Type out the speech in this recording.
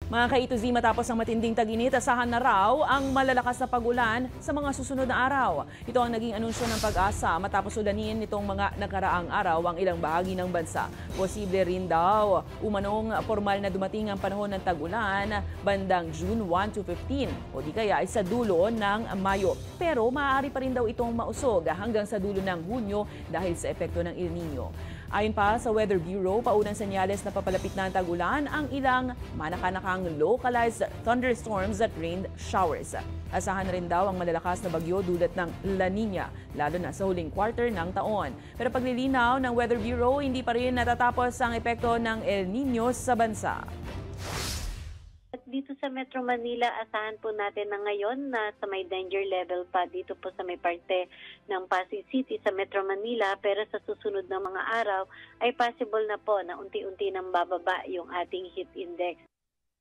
Mga ka-A to Z, matapos ang matinding tag-init, asahan na raw ang malalakas na pag-ulan sa mga susunod na araw. Ito ang naging anunsyo ng Pag-asa matapos ulanin nitong mga nakaraang araw ang ilang bahagi ng bansa. Posible rin daw umanong formal na dumating ang panahon ng tag-ulan bandang June 1 to 15 o di kaya ay sa dulo ng Mayo. Pero maaari pa rin daw itong mausog hanggang sa dulo ng Hunyo dahil sa epekto ng El Nino. Ayon pa sa Weather Bureau, paunang senyales na papalapit na ang tag-ulan ang ilang manakanakang localized thunderstorms at rain showers. Asahan rin daw ang malalakas na bagyo dulot ng La Nina, lalo na sa huling quarter ng taon. Pero paglilinaw ng Weather Bureau, hindi pa rin natatapos ang epekto ng El Nino sa bansa. At dito sa Metro Manila, asahan po natin na ngayon na sa may danger level pa dito po sa may parte ng Pasig City sa Metro Manila, pero sa susunod na mga araw ay possible na po na unti-unti nang bababa yung ating heat index.